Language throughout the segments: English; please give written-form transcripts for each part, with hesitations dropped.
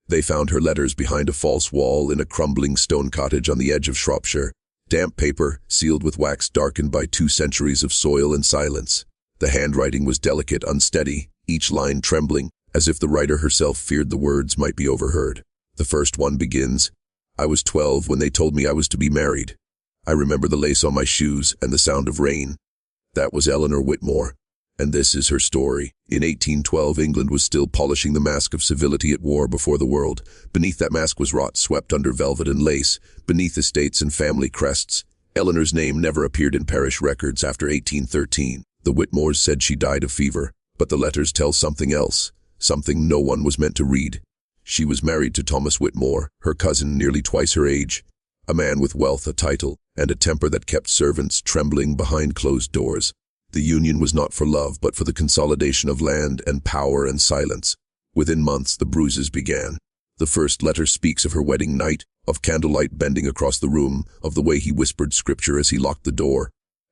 They found her letters behind a false wall in a crumbling stone cottage on the edge of Shropshire. Damp paper, sealed with wax darkened by 2 centuries of soil and silence. The handwriting was delicate, unsteady, each line trembling, as if the writer herself feared the words might be overheard. The first one begins, "I was 12 when they told me I was to be married. I remember the lace on my shoes and the sound of rain." That was Eleanor Whitmore, and this is her story. In 1812, England was still polishing the mask of civility at war before the world. Beneath that mask was rot swept under velvet and lace, beneath estates and family crests. Eleanor's name never appeared in parish records after 1813. The Whitmores said she died of fever, but the letters tell something else, something no one was meant to read. She was married to Thomas Whitmore, her cousin nearly twice her age, a man with wealth, a title, and a temper that kept servants trembling behind closed doors. The union was not for love, but for the consolidation of land and power and silence. Within months, the bruises began. The first letter speaks of her wedding night, of candlelight bending across the room, of the way he whispered scripture as he locked the door,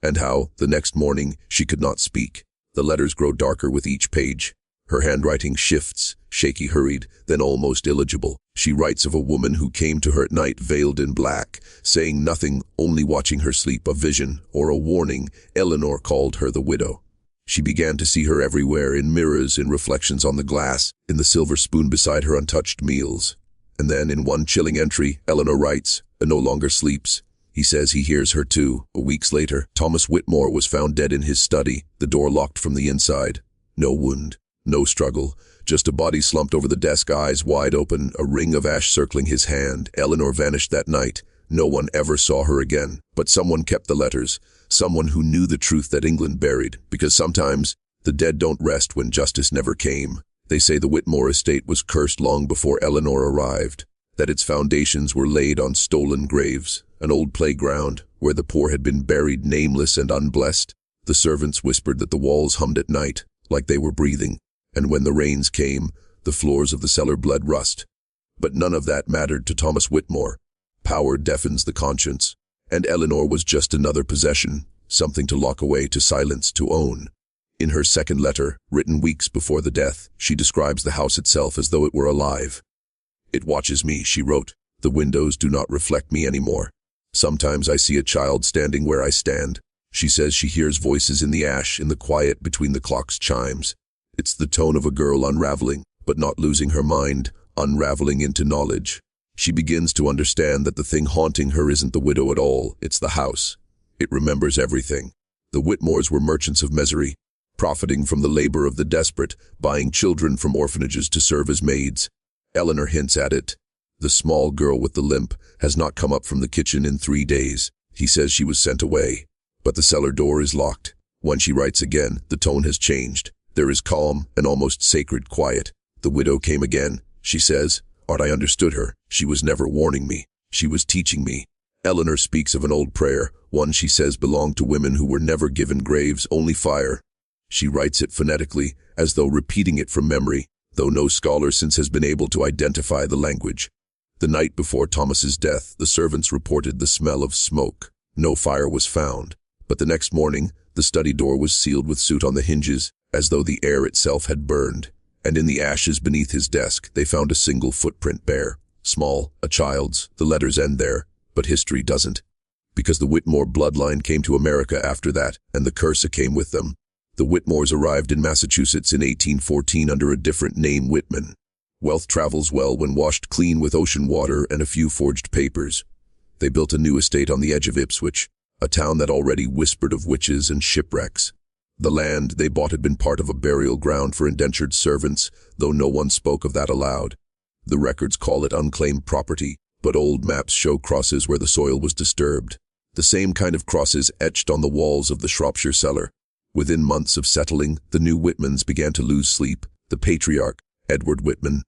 and how, the next morning, she could not speak. The letters grow darker with each page. Her handwriting shifts, shaky, hurried, then almost illegible. She writes of a woman who came to her at night veiled in black, saying nothing, only watching her sleep, a vision or a warning. Eleanor called her the widow. She began to see her everywhere, in mirrors, in reflections on the glass, in the silver spoon beside her untouched meals. And then, in one chilling entry, Eleanor writes, "No longer sleeps. He says he hears her too." Weeks later, Thomas Whitmore was found dead in his study, the door locked from the inside. No wound, no struggle, just a body slumped over the desk, eyes wide open, a ring of ash circling his hand. Eleanor vanished that night. No one ever saw her again, but someone kept the letters, someone who knew the truth that England buried, because sometimes the dead don't rest when justice never came. They say the Whitmore estate was cursed long before Eleanor arrived, that its foundations were laid on stolen graves, an old playground where the poor had been buried nameless and unblessed. The servants whispered that the walls hummed at night, like they were breathing, and when the rains came, the floors of the cellar bled rust. But none of that mattered to Thomas Whitmore. Power deafens the conscience, and Eleanor was just another possession, something to lock away, to silence, to own. In her second letter, written weeks before the death, she describes the house itself as though it were alive. "It watches me," she wrote. "The windows do not reflect me anymore. Sometimes I see a child standing where I stand." She says she hears voices in the ash, in the quiet between the clock's chimes. It's the tone of a girl unraveling, but not losing her mind, unraveling into knowledge. She begins to understand that the thing haunting her isn't the widow at all, it's the house. It remembers everything. The Whitmores were merchants of misery, profiting from the labor of the desperate, buying children from orphanages to serve as maids. Eleanor hints at it. The small girl with the limp has not come up from the kitchen in 3 days. He says she was sent away, but the cellar door is locked. When she writes again, the tone has changed. There is calm, an almost sacred quiet. "The widow came again," she says. "Art I understood her. She was never warning me. She was teaching me." Eleanor speaks of an old prayer, one she says belonged to women who were never given graves, only fire. She writes it phonetically, as though repeating it from memory, though no scholar since has been able to identify the language. The night before Thomas's death, the servants reported the smell of smoke. No fire was found, but the next morning, the study door was sealed with soot on the hinges, as though the air itself had burned. And in the ashes beneath his desk, they found a single footprint bare. Small, a child's. The letters end there, but history doesn't. Because the Whitmore bloodline came to America after that, and the curse came with them. The Whitmores arrived in Massachusetts in 1814 under a different name, Whitman. Wealth travels well when washed clean with ocean water and a few forged papers. They built a new estate on the edge of Ipswich, a town that already whispered of witches and shipwrecks. The land they bought had been part of a burial ground for indentured servants, though no one spoke of that aloud. The records call it unclaimed property, but old maps show crosses where the soil was disturbed. The same kind of crosses etched on the walls of the Shropshire cellar. Within months of settling, the new Whitmans began to lose sleep. The patriarch, Edward Whitman,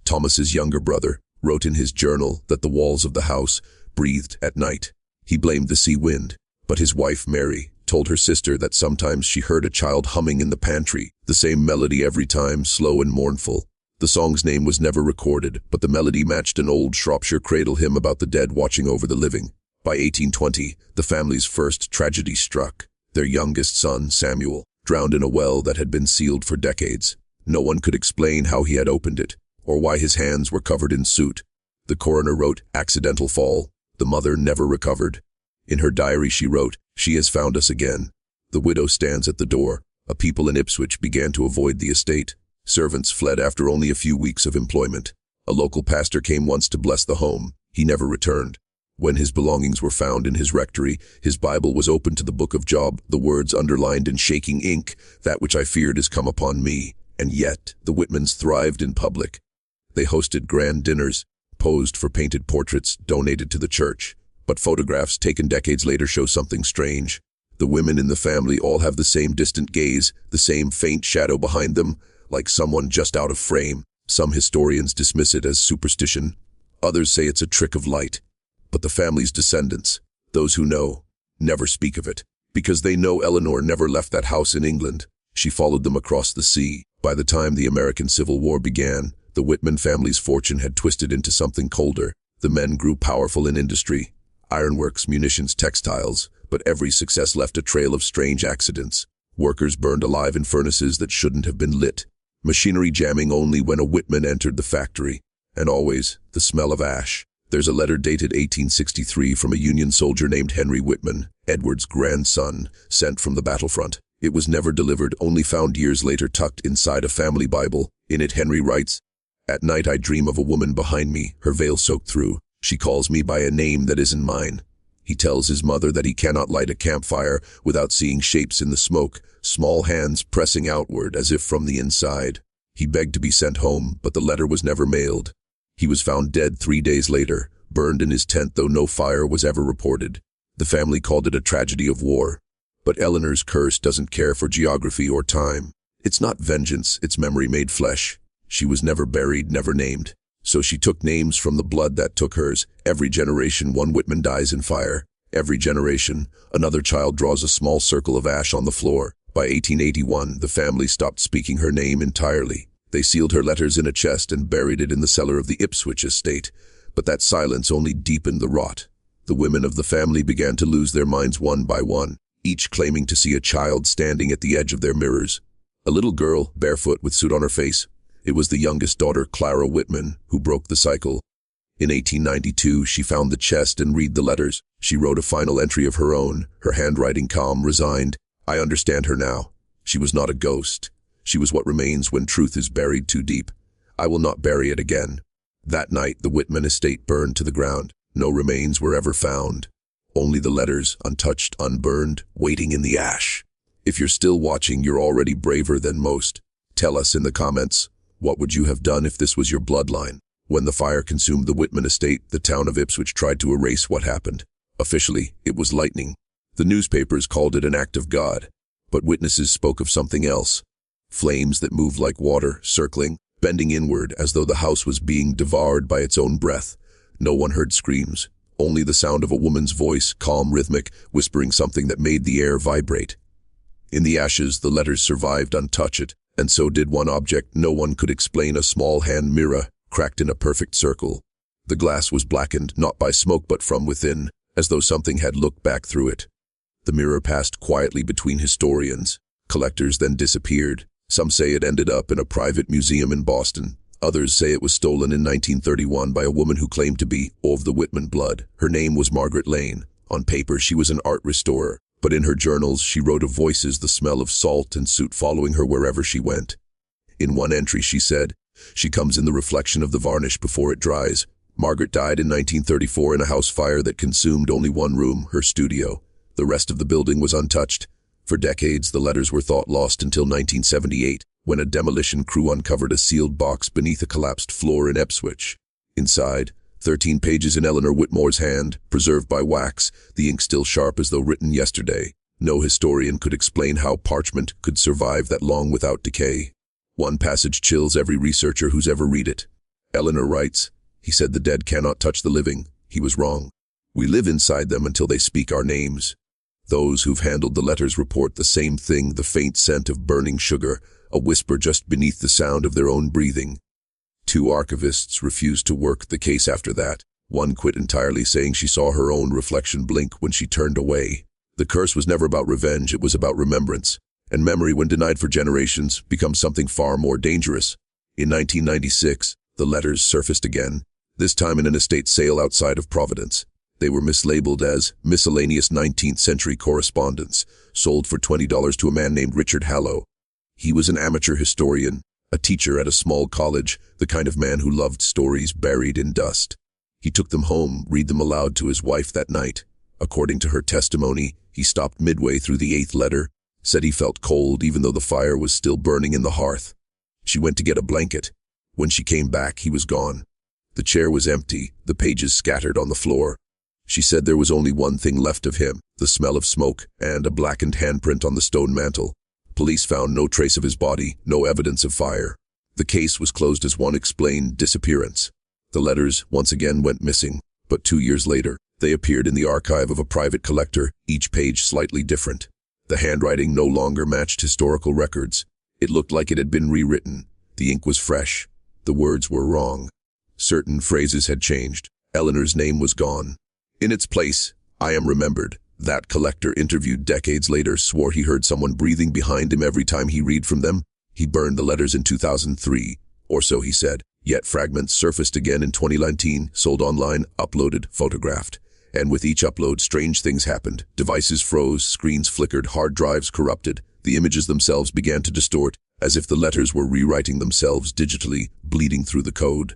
Thomas's younger brother, wrote in his journal that the walls of the house breathed at night. He blamed the sea wind, but his wife, Mary, told her sister that sometimes she heard a child humming in the pantry, the same melody every time, slow and mournful. The song's name was never recorded, but the melody matched an old Shropshire cradle hymn about the dead watching over the living. By 1820, the family's first tragedy struck. Their youngest son, Samuel, drowned in a well that had been sealed for decades. No one could explain how he had opened it, or why his hands were covered in soot. The coroner wrote, "Accidental fall." The mother never recovered. In her diary she wrote, "She has found us again." The widow stands at the door. A people in Ipswich began to avoid the estate. Servants fled after only a few weeks of employment. A local pastor came once to bless the home. He never returned. When his belongings were found in his rectory, his Bible was opened to the book of Job, the words underlined in shaking ink, "That which I feared is come upon me." And yet, the Whitmans thrived in public. They hosted grand dinners, posed for painted portraits donated to the church. But photographs taken decades later show something strange. The women in the family all have the same distant gaze, the same faint shadow behind them, like someone just out of frame. Some historians dismiss it as superstition. Others say it's a trick of light. But the family's descendants, those who know, never speak of it. Because they know Eleanor never left that house in England. She followed them across the sea. By the time the American Civil War began, the Whitman family's fortune had twisted into something colder. The men grew powerful in industry, ironworks, munitions, textiles, but every success left a trail of strange accidents. Workers burned alive in furnaces that shouldn't have been lit. Machinery jamming only when a Whitman entered the factory. And always, the smell of ash. There's a letter dated 1863 from a Union soldier named Henry Whitman, Edward's grandson, sent from the battlefront. It was never delivered, only found years later tucked inside a family Bible. In it, Henry writes, "At night I dream of a woman behind me, her veil soaked through. She calls me by a name that isn't mine." He tells his mother that he cannot light a campfire without seeing shapes in the smoke, small hands pressing outward as if from the inside. He begged to be sent home, but the letter was never mailed. He was found dead 3 days later, burned in his tent, though no fire was ever reported. The family called it a tragedy of war. But Eleanor's curse doesn't care for geography or time. It's not vengeance, it's memory made flesh. She was never buried, never named. So she took names from the blood that took hers. Every generation, one Whitman dies in fire. Every generation, another child draws a small circle of ash on the floor. By 1881, the family stopped speaking her name entirely. They sealed her letters in a chest and buried it in the cellar of the Ipswich estate. But that silence only deepened the rot. The women of the family began to lose their minds one by one, each claiming to see a child standing at the edge of their mirrors. A little girl, barefoot with soot on her face. It was the youngest daughter, Clara Whitman, who broke the cycle. In 1892, she found the chest and read the letters. She wrote a final entry of her own, her handwriting calm, resigned. "I understand her now. She was not a ghost. She was what remains when truth is buried too deep. I will not bury it again." That night, the Whitman estate burned to the ground. No remains were ever found. Only the letters, untouched, unburned, waiting in the ash. If you're still watching, you're already braver than most. Tell us in the comments, what would you have done if this was your bloodline? When the fire consumed the Whitman estate, the town of Ipswich tried to erase what happened. Officially, it was lightning. The newspapers called it an act of God. But witnesses spoke of something else. Flames that moved like water, circling, bending inward as though the house was being devoured by its own breath. No one heard screams. Only the sound of a woman's voice, calm, rhythmic, whispering something that made the air vibrate. In the ashes, the letters survived untouched, and so did one object no one could explain, a small hand mirror, cracked in a perfect circle. The glass was blackened, not by smoke but from within, as though something had looked back through it. The mirror passed quietly between historians. Collectors then disappeared. Some say it ended up in a private museum in Boston. Others say it was stolen in 1931 by a woman who claimed to be of the Whitman blood. Her name was Margaret Lane. On paper, she was an art restorer, but in her journals, she wrote of voices, the smell of salt and soot following her wherever she went. In one entry, she said, "She comes in the reflection of the varnish before it dries." Margaret died in 1934 in a house fire that consumed only one room, her studio. The rest of the building was untouched. For decades, the letters were thought lost until 1978, when a demolition crew uncovered a sealed box beneath a collapsed floor in Ipswich. Inside, 13 pages in Eleanor Whitmore's hand, preserved by wax, the ink still sharp as though written yesterday. No historian could explain how parchment could survive that long without decay. One passage chills every researcher who's ever read it. Eleanor writes, "He said the dead cannot touch the living. He was wrong. We live inside them until they speak our names." Those who've handled the letters report the same thing, the faint scent of burning sugar, a whisper just beneath the sound of their own breathing. 2 archivists refused to work the case after that. One quit entirely, saying she saw her own reflection blink when she turned away. The curse was never about revenge, it was about remembrance. And memory, when denied for generations, becomes something far more dangerous. In 1996, The letters surfaced again, this time in an estate sale outside of Providence. They were mislabeled as miscellaneous 19th century correspondence, sold for $20 to a man named Richard Hallow. He was an amateur historian, a teacher at a small college, the kind of man who loved stories buried in dust. He took them home, read them aloud to his wife that night. According to her testimony, he stopped midway through the 8th letter, said he felt cold even though the fire was still burning in the hearth. She went to get a blanket. When she came back, he was gone. The chair was empty, the pages scattered on the floor. She said there was only one thing left of him, the smell of smoke and a blackened handprint on the stone mantel. Police found no trace of his body, no evidence of fire. The case was closed as one explained disappearance. The letters once again went missing, but 2 years later, they appeared in the archive of a private collector, each page slightly different. The handwriting no longer matched historical records. It looked like it had been rewritten. The ink was fresh. The words were wrong. Certain phrases had changed. Eleanor's name was gone. In its place, "I am remembered." That collector, interviewed decades later, swore he heard someone breathing behind him every time he read from them. He burned the letters in 2003, or so he said. Yet fragments surfaced again in 2019, sold online, uploaded, photographed. And with each upload, strange things happened. Devices froze, screens flickered, hard drives corrupted. The images themselves began to distort, as if the letters were rewriting themselves digitally, bleeding through the code.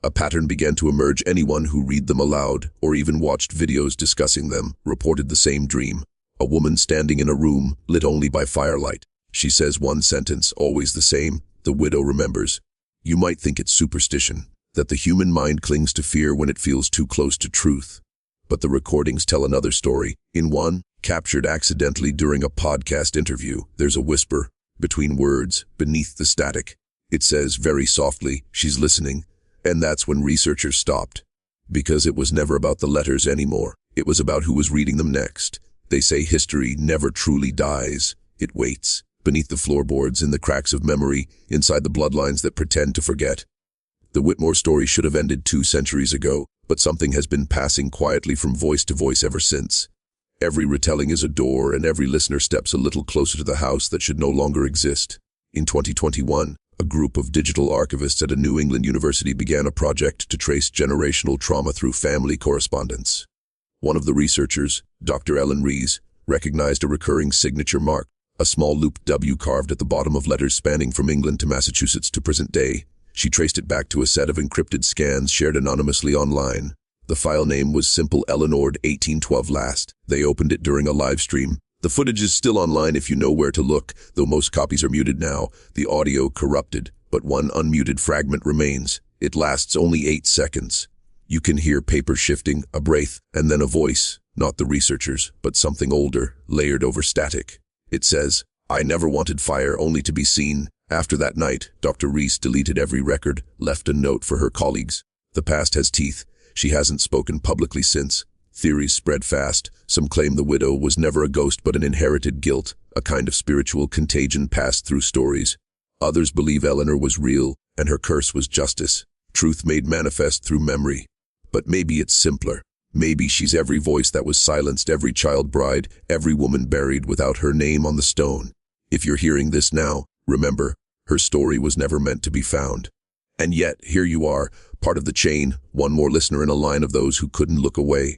A pattern began to emerge. Anyone who read them aloud, or even watched videos discussing them, reported the same dream. A woman standing in a room, lit only by firelight. She says one sentence, always the same. The widow remembers. You might think it's superstition, that the human mind clings to fear when it feels too close to truth. But the recordings tell another story. In one, captured accidentally during a podcast interview, there's a whisper, between words, beneath the static. It says very softly, "She's listening." And that's when researchers stopped. Because it was never about the letters anymore. It was about who was reading them next. They say history never truly dies. It waits, beneath the floorboards, in the cracks of memory, inside the bloodlines that pretend to forget. The Whitmore story should have ended 2 centuries ago, but something has been passing quietly from voice to voice ever since. Every retelling is a door, and every listener steps a little closer to the house that should no longer exist. In 2021, a group of digital archivists at a New England university began a project to trace generational trauma through family correspondence. One of the researchers, Dr. Ellen Rees, recognized a recurring signature mark, a small looped W carved at the bottom of letters spanning from England to Massachusetts to present day. She traced it back to a set of encrypted scans shared anonymously online. The file name was simple: Eleanor 1812 last. They opened it during a live stream. The footage is still online if you know where to look, though most copies are muted now. The audio corrupted, but one unmuted fragment remains. It lasts only 8 seconds. You can hear paper shifting, a breath, and then a voice. Not the researchers, but something older, layered over static. It says, "I never wanted fire, only to be seen." After that night, Dr. Rees deleted every record, left a note for her colleagues. The past has teeth. She hasn't spoken publicly since. Theories spread fast. Some claim the widow was never a ghost but an inherited guilt, a kind of spiritual contagion passed through stories. Others believe Eleanor was real, and her curse was justice, truth made manifest through memory. But maybe it's simpler. Maybe she's every voice that was silenced, every child bride, every woman buried without her name on the stone. If you're hearing this now, remember, her story was never meant to be found. And yet, here you are, part of the chain, one more listener in a line of those who couldn't look away.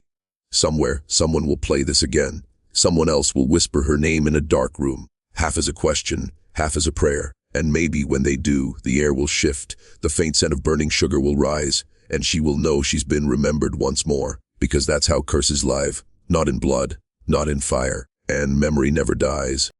Somewhere, someone will play this again. Someone else will whisper her name in a dark room, half as a question, half as a prayer. And maybe when they do, the air will shift, the faint scent of burning sugar will rise, and she will know she's been remembered once more. Because that's how curses live, not in blood, not in fire, and memory never dies.